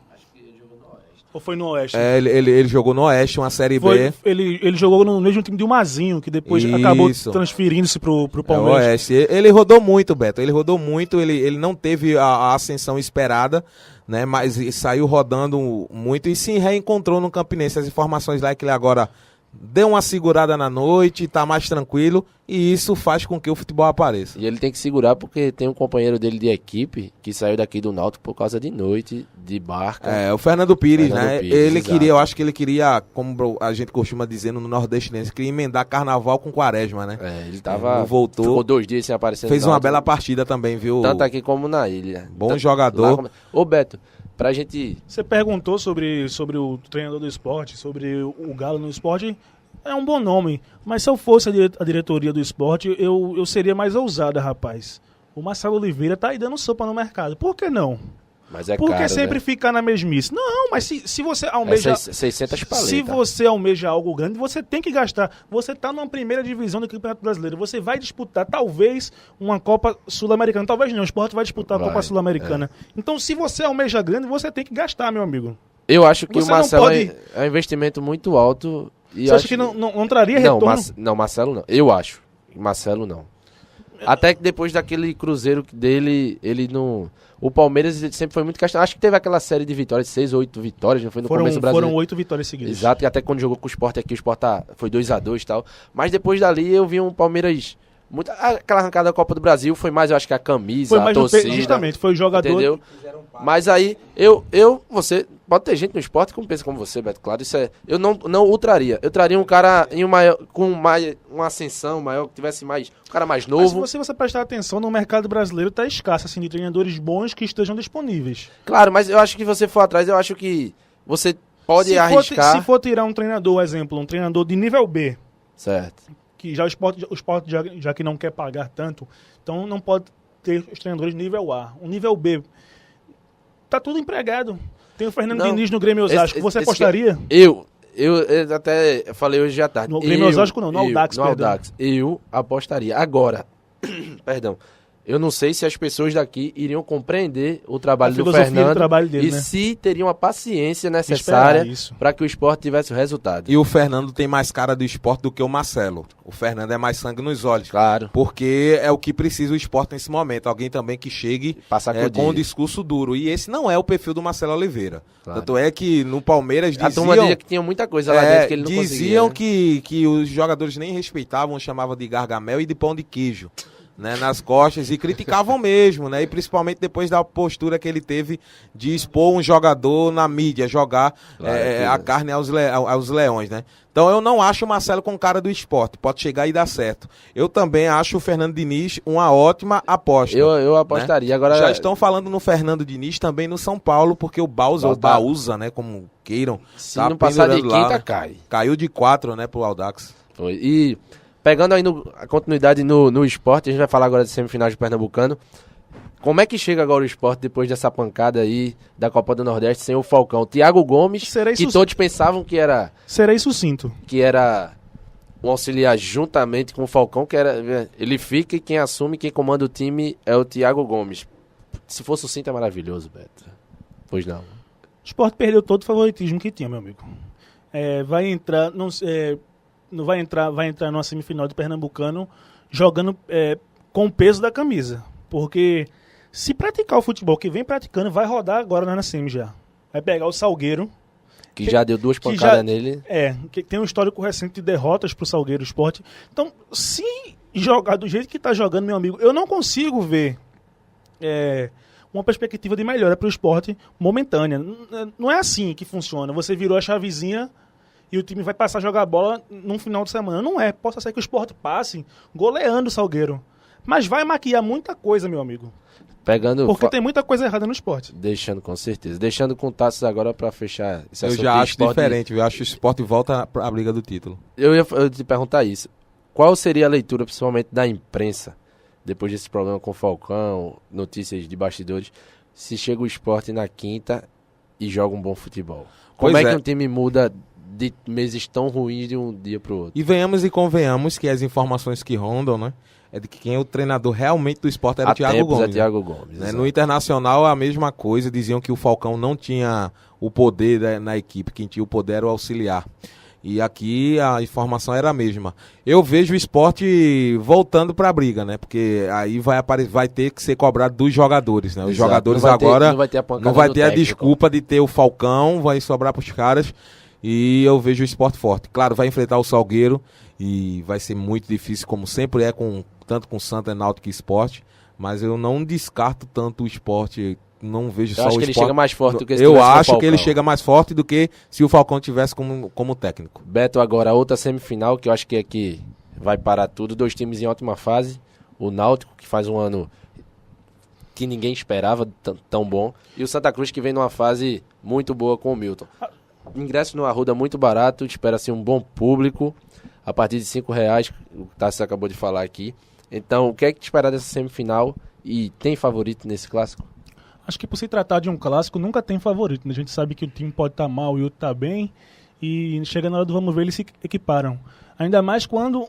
Ou foi no Oeste? Ele jogou no Oeste, uma Série B. Ele jogou no mesmo time de Mazinho, que depois Isso. acabou transferindo-se pro É o Palmeiras. Oeste. Ele rodou muito, Beto. Ele rodou muito, ele não teve a ascensão esperada, né? Mas saiu rodando muito e se reencontrou no Campinense. As informações lá é que ele agora deu uma segurada na noite, tá mais tranquilo, e isso faz com que o futebol apareça. E ele tem que segurar porque tem um companheiro dele de equipe que saiu daqui do Náutico por causa de noite, de barca. É, o Fernando Pires, né? Pires, Ele exato. queria, eu acho que ele queria, como a gente costuma dizer no Nordestinense, queria emendar carnaval com quaresma, né? Ele tava... Ele voltou. Ficou 2 dias sem aparecer Fez no uma Náutico, bela partida também, viu? tanto aqui como na ilha. Bom jogador. Ô, Beto, pra gente... Você perguntou sobre o treinador do esporte, sobre o Galo no esporte. É um bom nome, mas se eu fosse a diretoria do esporte, eu seria mais ousada, rapaz. O Marcelo Oliveira tá aí dando sopa no mercado. Por que não? Mas é Por que caro, sempre né? ficar na mesmice? Não, mas se você almeja... 600 paletas. Se você almeja algo grande, você tem que gastar. Você tá numa primeira divisão do Campeonato Brasileiro. Você vai disputar, talvez, uma Copa Sul-Americana. Talvez não, o esporte vai disputar a Vai, Copa Sul-Americana. Então, se você almeja grande, você tem que gastar, meu amigo. Eu acho que Você o não Marcelo pode- é um investimento muito alto. E Você acha que não traria Não, retorno? não, Marcelo não. Eu acho. Marcelo não. Até que depois daquele cruzeiro dele, ele não... O Palmeiras sempre foi muito questionado. Acho que teve aquela série de vitórias, 6 ou 8 vitórias, não foi no começo do Brasil. Foram 8 vitórias seguidas. Exato, e até quando jogou com o Sport aqui, o Sport foi 2-2 e tal. Mas depois dali eu vi um Palmeiras... Aquela arrancada da Copa do Brasil foi mais, eu acho que a camisa, Foi a mais torcida. justamente, foi o jogador... Entendeu? Mas aí, você, pode ter gente no esporte que pensa como você, Beto, claro, isso é, eu não o traria. Eu traria um cara com uma ascensão maior, que tivesse um cara mais Mas novo. se você prestar atenção, no mercado brasileiro tá escasso, assim, de treinadores bons que estejam disponíveis. Claro, mas eu acho que você for atrás, eu acho que você pode arriscar. Se for tirar um treinador, exemplo, um treinador de nível B, Certo. que já o esporte já que não quer pagar tanto, então não pode ter os treinadores de nível A. Um nível B, tá tudo empregado. Tem o Fernando Não. Diniz no Grêmio Osasco. Você esse apostaria? Eu até falei hoje à tarde. No Grêmio Osasco não, no Audax, No perdão. Audax. Eu apostaria. Agora, perdão, eu não sei se as pessoas daqui iriam compreender o trabalho A do filosofia do Fernando trabalho dele, e né? se teriam a paciência necessária Esperar isso. para que o esporte tivesse o resultado. E o Fernando tem mais cara do esporte do que o Marcelo. O Fernando é mais sangue nos olhos. Claro. Porque é o que precisa o esporte nesse momento. Alguém também que chegue Passar com um discurso duro. E esse não é o perfil do Marcelo Oliveira. Claro. Tanto é que no Palmeiras A turma dizia que tinha muita coisa lá dentro que ele não diziam conseguia. que os jogadores nem respeitavam, chamavam de gargamel e de pão de queijo, né, nas costas, e criticavam mesmo, né, e principalmente depois da postura que ele teve de expor um jogador na mídia, jogar a carne aos leões, né. Então eu não acho o Marcelo com cara do esporte, pode chegar e dar certo. Eu também acho o Fernando Diniz uma ótima aposta. Eu apostaria. Né? Agora, Já estão falando no Fernando Diniz também no São Paulo, porque o Bausa, ou Bausa, né, como queiram, se tá não passar de pendurando lá, quinta, né? cai. Caiu de 4, né, pro Audax. Foi. E pegando aí a continuidade no esporte, a gente vai falar agora de semifinais de Pernambucano. Como é que chega agora o Sport depois dessa pancada aí da Copa do Nordeste sem o Falcão? Thiago Gomes, que todos pensavam que era... Serei sucinto. Que era um auxiliar juntamente com o Falcão, que era... Ele fica e quem assume, quem comanda o time é o Thiago Gomes. Se for sucinto é maravilhoso, Beto. Pois não. O Sport perdeu todo o favoritismo que tinha, meu amigo. Vai entrar numa semifinal do Pernambucano jogando com o peso da camisa. Porque se praticar o futebol que vem praticando, vai rodar agora na semi já. Vai pegar o Salgueiro. Que já deu 2 pancadas nele. Que tem um histórico recente de derrotas pro Salgueiro Sport. Então, se jogar do jeito que tá jogando, meu amigo, eu não consigo ver uma perspectiva de melhora pro Sport momentânea. Não é assim que funciona. Você virou a chavezinha e o time vai passar a jogar bola num final de semana. Não é. Possa ser que o Sport passe goleando o Salgueiro. Mas vai maquiar muita coisa, meu amigo. Porque tem muita coisa errada no Sport. Com certeza. Deixando com o Tassos agora pra fechar esse assunto. Eu já acho diferente, eu acho que o Sport volta à briga do título. Eu ia te perguntar isso. Qual seria a leitura, principalmente da imprensa, depois desse problema com o Falcão, notícias de bastidores, se chega o Sport na quinta e joga um bom futebol? Como é que um time muda de meses tão ruins de um dia pro outro? E venhamos e convenhamos que as informações que rondam, né? É de que quem é o treinador realmente do Sport era o Thiago Gomes. Thiago Gomes, né? No Internacional, a mesma coisa. Diziam que o Falcão não tinha o poder na equipe. Quem tinha o poder era o auxiliar. E aqui a informação era a mesma. Eu vejo o Sport voltando para a briga, né? Porque aí vai ter que ser cobrado dos jogadores, né? Os jogadores agora não vai ter a desculpa de ter o Falcão, vai sobrar para os caras. E eu vejo o Sport forte. Claro, vai enfrentar o Salgueiro e vai ser muito difícil, como sempre é, tanto com Santa, Náutico e Sport. Mas eu não descarto tanto o Sport. Não vejo só o Sport. Eu acho que ele chega mais forte do que se Eu acho que ele chega mais forte do que se o Falcão tivesse como técnico. Beto, agora outra semifinal que eu acho que aqui vai parar tudo. 2 times em ótima fase. O Náutico, que faz um ano que ninguém esperava tão bom. E o Santa Cruz, que vem numa fase muito boa com o Milton. Ingresso no Arruda muito barato, espera-se um bom público, a partir de R$5, o Tassi acabou de falar aqui. Então, o que é que te esperar dessa semifinal? E tem favorito nesse clássico? Acho que por se tratar de um clássico, nunca tem favorito, né? A gente sabe que o time pode estar mal e o outro está bem, e chega na hora do vamos ver, eles se equiparam. Ainda mais quando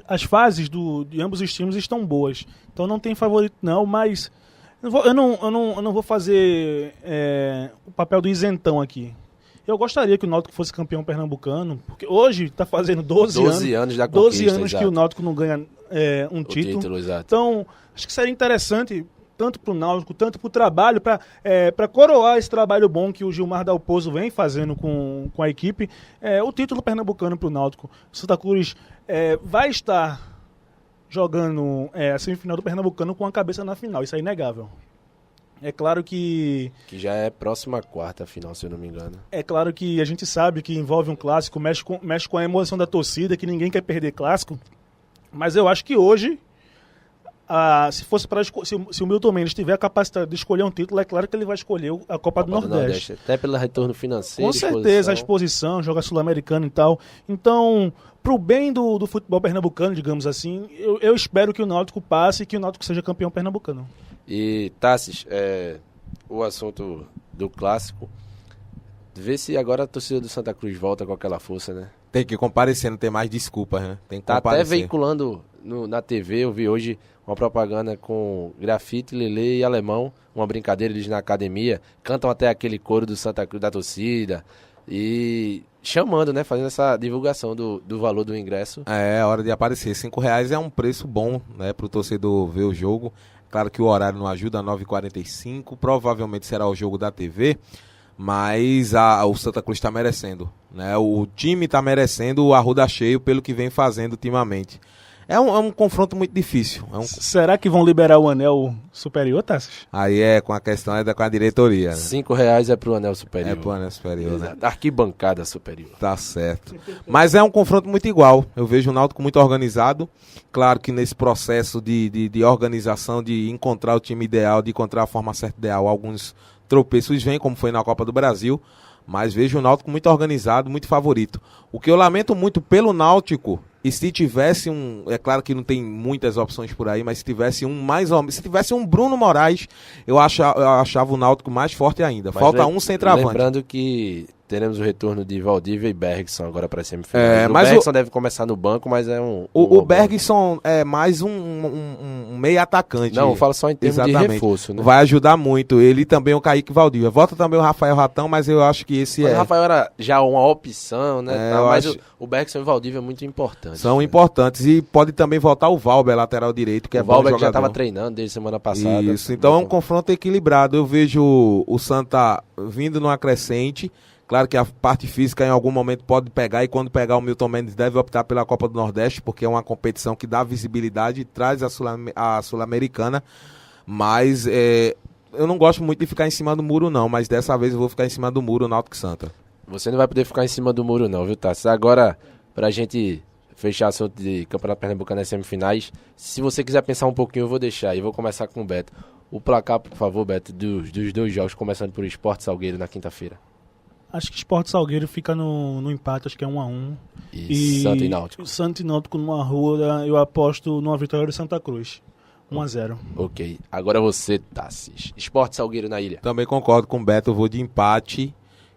as fases de ambos os times estão boas. Então não tem favorito não, mas eu não vou fazer o papel do isentão aqui. Eu gostaria que o Náutico fosse campeão pernambucano, porque hoje está fazendo 12 anos da conquista, 12 anos exato. Que o Náutico não ganha um título. Exato. Então, acho que seria interessante, tanto para o Náutico, tanto para o trabalho, para coroar esse trabalho bom que o Gilmar Dalpozo vem fazendo com a equipe, o título pernambucano para o Náutico. O Santa Cruz vai estar jogando a semifinal do Pernambucano com a cabeça na final, isso é inegável. É claro que já é próxima quarta final, se eu não me engano. É claro que a gente sabe que envolve um clássico, mexe com a emoção da torcida, que ninguém quer perder clássico. Mas eu acho que hoje, se o Milton Mendes tiver a capacidade de escolher um título, é claro que ele vai escolher a Copa do Nordeste. Até pelo retorno financeiro. Com certeza, a exposição, joga sul-americano e tal. Então, pro bem do futebol pernambucano, digamos assim, eu espero que o Náutico passe e que o Náutico seja campeão pernambucano. E, Tassis, o assunto do clássico, vê se agora a torcida do Santa Cruz volta com aquela força, né? Tem que comparecer, não tem mais desculpa, né? Tem que tá comparecer. Até veiculando na TV, eu vi hoje uma propaganda com Grafite, Lelê e Alemão, uma brincadeira, eles na academia, cantam até aquele coro do Santa Cruz, da torcida, e chamando, né, fazendo essa divulgação do valor do ingresso. É hora de aparecer, R$5 é um preço bom, né, pro torcedor ver o jogo. Claro que o horário não ajuda, 9h45, provavelmente será o jogo da TV, mas o Santa Cruz está merecendo, né? O time está merecendo o Arruda cheio pelo que vem fazendo ultimamente. É um confronto muito difícil. Será que vão liberar o anel superior, Tassis? Aí com a questão com a diretoria. Né? R$5 é pro anel superior. É pro anel superior, né? Arquibancada superior. Tá certo. Mas é um confronto muito igual. Eu vejo o Náutico muito organizado. Claro que nesse processo de organização, de encontrar o time ideal, de encontrar a forma certa ideal, alguns tropeços vêm, como foi na Copa do Brasil. Mas vejo o Náutico muito organizado, muito favorito. O que eu lamento muito pelo Náutico E se tivesse é claro que não tem muitas opções por aí, mas se tivesse se tivesse um Bruno Moraes, eu achava o Náutico mais forte ainda. Mas Falta um centroavante. Lembrando que teremos o retorno de Valdívia e Bergson agora para semifinais. Mas o Bergson deve começar no banco, mas é o Bergson é mais um meio atacante. Não, eu falo só em termos de reforço, né? Vai ajudar muito. Ele também, o Kaique Valdívia. Volta também o Rafael Ratão, mas eu acho que esse o Rafael era já uma opção, né? Mas o Bergson e o Valdívia é muito importante. São importantes. E pode também voltar o Valber, lateral direito, que é bom jogador. O Valber já estava treinando desde semana passada. Isso, então é um confronto equilibrado. Eu vejo o Santa vindo numa crescente. Claro que a parte física em algum momento pode pegar, e quando pegar o Milton Mendes deve optar pela Copa do Nordeste, porque é uma competição que dá visibilidade e traz a Sul-Americana. Mas eu não gosto muito de ficar em cima do muro não, mas dessa vez eu vou ficar em cima do muro, Náutico Santa. Você não vai poder ficar em cima do muro não, viu, Tassi? Agora, pra gente fechar assunto de Campeonato Pernambucano nas semifinais, se você quiser pensar um pouquinho, eu vou deixar e vou começar com o Beto. O placar, por favor, Beto, dos 2 jogos, começando por Sport Salgueiro na quinta-feira. Acho que Sport Salgueiro fica no empate, acho que é 1-1. E Santa e Náutico. Santa e Náutico numa rua, eu aposto numa vitória do Santa Cruz. 1-0. Ok. Agora você, Tassis. Sport Salgueiro na ilha. Também concordo com o Beto, eu vou de empate.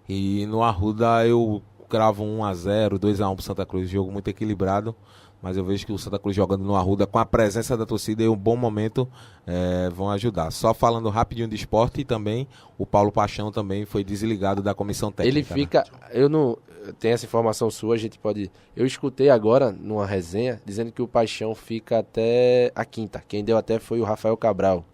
E no Arruda eu cravo 1-0, 2-1 pro Santa Cruz. Jogo muito equilibrado. Mas eu vejo que o Santa Cruz jogando no Arruda, com a presença da torcida e um bom momento, vão ajudar. Só falando rapidinho de esporte, e também o Paulo Paixão também foi desligado da comissão técnica. Ele fica... Né? Eu não tenho essa informação sua, a gente pode... Eu escutei agora, numa resenha, dizendo que o Paixão fica até a quinta. Quem deu até foi o Rafael Cabral,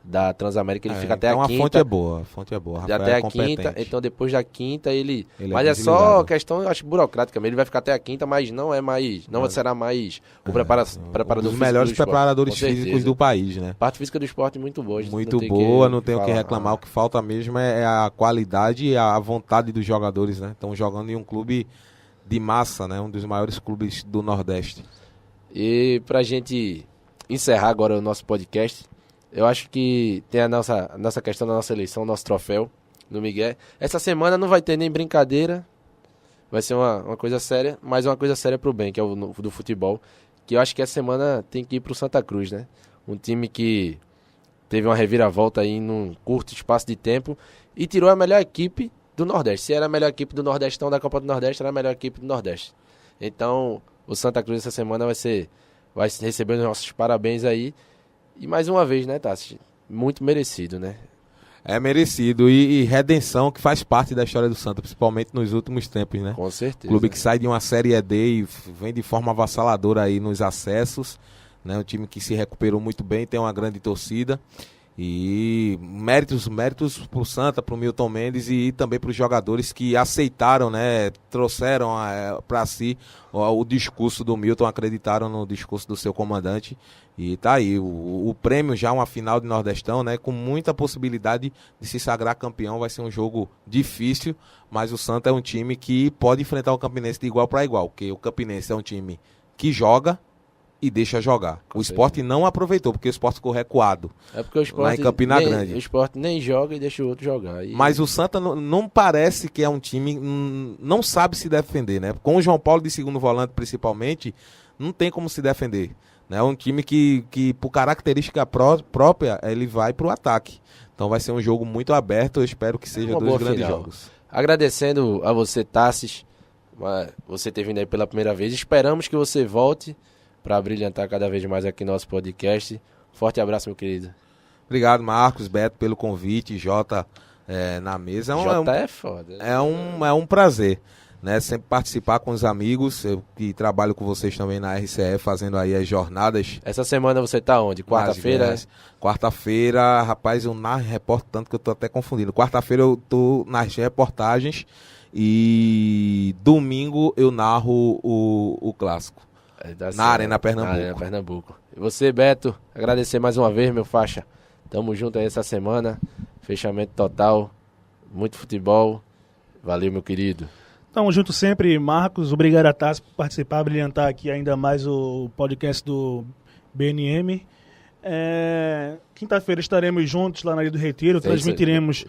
da Transamérica. Ele fica até a quinta. A fonte é boa. Rafael até a quinta, então depois da quinta ele mas é só questão, eu acho, burocrática mesmo. Ele vai ficar até a quinta, mas não é mais, não será mais o preparador um dos melhores preparadores físicos do país, né? A parte física do esporte muito boa. Muito boa, não tem o que reclamar. O que falta mesmo é a qualidade e a vontade dos jogadores, né? Estão jogando em um clube de massa, né? Um dos maiores clubes do Nordeste. E pra gente encerrar agora o nosso podcast, eu acho que tem a nossa questão da nossa eleição, nosso troféu no Miguel. Essa semana não vai ter nem brincadeira, vai ser uma coisa séria, mas uma coisa séria pro bem, que é o do futebol, que eu acho que essa semana tem que ir pro Santa Cruz, né? Um time que teve uma reviravolta aí num curto espaço de tempo e tirou a melhor equipe do Nordeste. Se era a melhor equipe do Nordestão da Copa do Nordeste, era a melhor equipe do Nordeste. Então, o Santa Cruz essa semana vai receber os nossos parabéns aí. E mais uma vez, né, Tassi? Muito merecido, né? É merecido. E redenção que faz parte da história do Santa, principalmente nos últimos tempos, né? Com certeza. Clube que sai de uma Série D e vem de forma avassaladora aí nos acessos, né? Um time que se recuperou muito bem, tem uma grande torcida. E méritos pro Santa, pro Milton Mendes e também pros jogadores que aceitaram, né? Trouxeram para si o discurso do Milton, acreditaram no discurso do seu comandante. E tá aí, o prêmio já uma final de Nordestão, né? Com muita possibilidade de se sagrar campeão. Vai ser um jogo difícil, mas o Santa é um time que pode enfrentar o Campinense de igual para igual, porque o Campinense é um time que joga e deixa jogar. O Sport não aproveitou, porque o Sport ficou recuado. É porque o Sport lá em Campina Grande. O Sport nem joga e deixa o outro jogar. Mas o Santa não parece que é um time, não sabe se defender, né? Com o João Paulo de segundo volante, principalmente, não tem como se defender. É um time que por característica própria, ele vai pro ataque. Então vai ser um jogo muito aberto, eu espero que seja dois grandes jogos. Agradecendo a você, Tassis, você ter vindo aí pela primeira vez. Esperamos que você volte para brilhantar cada vez mais aqui no nosso podcast. Forte abraço, meu querido. Obrigado, Marcos, Beto, pelo convite, Jota na mesa. Jota é foda. É um prazer, né? Sempre participar com os amigos, eu que trabalho com vocês também na RCE, fazendo aí as jornadas. Essa semana você tá onde? Quarta-feira? Quarta-feira, rapaz, eu narro reporto tanto que eu tô até confundindo. Quarta-feira eu tô nas reportagens e domingo eu narro o clássico. Na Arena Pernambuco. Na Arena Pernambuco. E você, Beto, agradecer mais uma vez, meu faixa. Tamo junto aí essa semana. Fechamento total. Muito futebol. Valeu, meu querido. Tamo junto sempre, Marcos. Obrigado a Tassi por participar, brilhantar aqui ainda mais o podcast do BNM. Quinta-feira estaremos juntos lá na Ilha do Retiro. Transmitiremos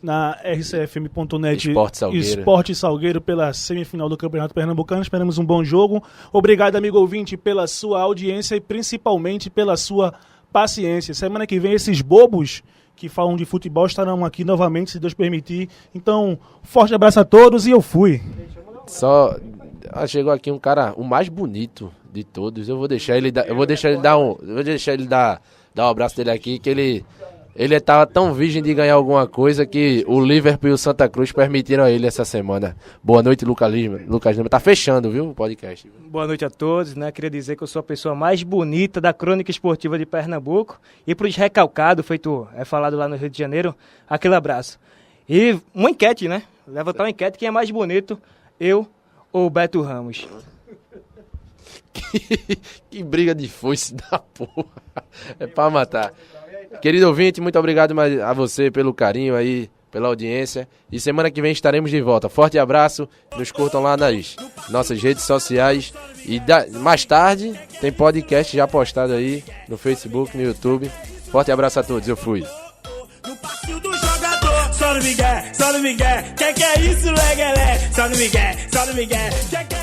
na rcfm.net Esporte Salgueiro pela semifinal do Campeonato Pernambucano. Esperamos um bom jogo. Obrigado, amigo ouvinte, pela sua audiência e principalmente pela sua paciência. Semana que vem esses bobos que falam de futebol estarão aqui novamente, se Deus permitir. Então, forte abraço a todos e eu fui. Chegou aqui um cara, o mais bonito de todos. Eu vou deixar ele dar o abraço dele aqui, que ele tava tão virgem de ganhar alguma coisa que o Liverpool e o Santa Cruz permitiram a ele essa semana. Boa noite, Lucas Lima. Tá fechando, viu, o podcast. Boa noite a todos, né? Queria dizer que eu sou a pessoa mais bonita da crônica esportiva de Pernambuco. E pros recalcados, feito falado lá no Rio de Janeiro, aquele abraço. E uma enquete, né? Levantar uma enquete, quem é mais bonito, eu ou Beto Ramos? Que briga de foice da porra. É pra matar. Querido ouvinte, muito obrigado a você pelo carinho aí, pela audiência. E semana que vem estaremos de volta. Forte abraço. Nos curtam lá nas nossas redes sociais. E mais tarde tem podcast já postado aí no Facebook, no YouTube. Forte abraço a todos. Eu fui. No passinho do jogador, só no Miguel, quer que é isso, legalé? Só no Miguel, quer que é